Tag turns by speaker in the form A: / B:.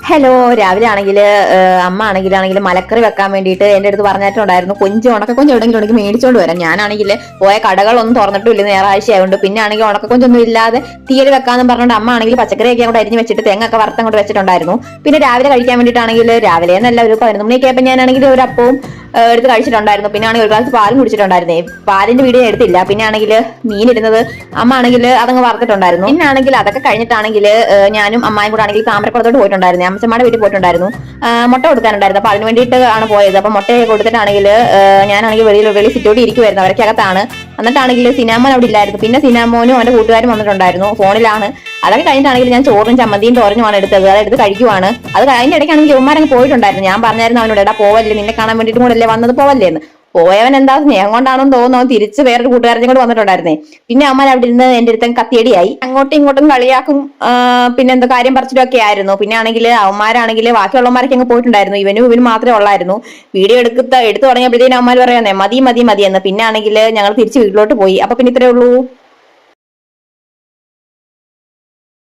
A: Hello, രാവിലെ ആണെങ്കിൽ അമ്മ ആണെങ്കിലും മലക്കറി വെക്കാൻ വേണ്ടിയിട്ട് എന്റെ അടുത്ത് പറഞ്ഞിട്ടുണ്ടായിരുന്നു. ഉണക്കക്കൊഞ്ച് എവിടെയെങ്കിലും ഉണ്ടെങ്കിൽ മേടിച്ചോണ്ട് വരാം. ഞാനാണെങ്കിൽ പോയ കടകളൊന്നും തുറന്നിട്ടില്ല, ഞായറാഴ്ച ആയതുകൊണ്ട്. പിന്നെ ആണെങ്കിൽ ഉണക്കക്കൊഞ്ചൊന്നും ഇല്ലാതെ തീയൽ വെക്കാന്ന് പറഞ്ഞുകൊണ്ട് അമ്മ ആണെങ്കിൽ പച്ചക്കറിയൊക്കെ അങ്ങോട്ട് അരിഞ്ഞ് വെച്ചിട്ട് തെങ്ങൊക്കെ വറുത്തങ്ങോട്ട് വെച്ചിട്ടുണ്ടായിരുന്നു. പിന്നെ രാവിലെ കഴിക്കാൻ വേണ്ടിയിട്ടാണെങ്കിൽ രാവിലെ എന്നല്ല, ഒരു 11 മണിയൊക്കെ ആയപ്പോൾ ഞാനാണെങ്കിൽ ഒരു അപ്പവും എടുത്ത് കഴിച്ചിട്ടുണ്ടായിരുന്നു. പിന്നെ ആണെങ്കിൽ ഒരു ഗ്ലാസ് പാലും കുടിച്ചിട്ടുണ്ടായിരുന്നേ. പാലിന്റെ വീഡിയോ എടുത്തില്ല. പിന്നെ ആണെങ്കിൽ മീൻ ഇടുന്നത് അമ്മ ആണെങ്കിൽ അതങ്ങ് വറുത്തിട്ടുണ്ടായിരുന്നു. പിന്നെ ആണെങ്കിൽ അതൊക്കെ കഴിഞ്ഞിട്ടാണെങ്കിൽ ഞാനും അമ്മായും കൂടെ ആണെങ്കിൽ താമരക്കുളത്തോട്ട് പോയിട്ടുണ്ടായിരുന്നു. അമ്മച്ചമ്മയുടെ വീട്ടിൽ പോയിട്ടുണ്ടായിരുന്നു. മുട്ട കൊടുക്കാനുണ്ടായിരുന്നു. അപ്പൊ അതിന് വേണ്ടിയിട്ട് ആണ് പോയത്. അപ്പൊ മുട്ടയൊക്കെ കൊടുത്തിട്ടാണെങ്കിൽ ഞാനാണെങ്കിൽ വെളി സിറ്റോട്ടി ഇരിക്കുമായിരുന്നു, അവരൊക്കകത്താണ്. എന്നിട്ടാണെങ്കിൽ സിനാമോൻ അവിടെ ഇല്ലായിരുന്നു. പിന്നെ സിനാമോനും അവന്റെ കൂട്ടുകാരും വന്നിട്ടുണ്ടായിരുന്നു, ഫോണിലാണ്. അതൊക്കെ കഴിഞ്ഞിട്ടാണെങ്കിൽ ഞാൻ ചോറും ചമ്മന്തിയും തോരനുമാണ് എടുത്തത്. അതെടുത്ത് കഴിക്കുവാണ്. അത് അതിന്റെ ഇടയ്ക്കാണെങ്കിൽ ഉമ്മാരങ്ങ് പോയിട്ടുണ്ടായിരുന്നു. ഞാൻ പറഞ്ഞായിരുന്നു അവനോട്, എടാ പോവല്ലേ, നിന്നെ കാണാൻ വേണ്ടിയിട്ട് കൂടെ അല്ലേ വന്നത്, പോവല്ലേ എന്ന്. പോയവൻ എന്താ സ്നേഹം കൊണ്ടാണെന്ന് തോന്നുന്നു, അവൻ തിരിച്ച് വേറൊരു കൂട്ടുകാരനും കൂടെ വന്നിട്ടുണ്ടായിരുന്നേ. പിന്നെ അമ്മ അവിടെ ഇരുന്ന് എന്റെ അടുത്ത് കത്തിയടിയായി, അങ്ങോട്ടും ഇങ്ങോട്ടും കളിയാക്കും. പിന്നെ എന്താ കാര്യം പറിച്ചിട്ടും ഒക്കെ ആയിരുന്നു. പിന്നെ ആണെങ്കിൽ അവന്മാരാണെങ്കിൽ ബാക്കിയുള്ളവന്മാരൊക്കെ അങ്ങ് പോയിട്ടുണ്ടായിരുന്നു. ഇവനും മാത്രമേ ഉള്ളായിരുന്നു. വീഡിയോ എടുത്തു തുടങ്ങിയപ്പോഴത്തേനും അവന്മാർ പറയാന്നേ മതി മതി മതി എന്ന്. പിന്നെ ആണെങ്കിൽ ഞങ്ങൾ തിരിച്ച് വീട്ടിലോട്ട് പോയി. അപ്പൊ പിന്നെ ഇത്രേ ഉള്ളൂ.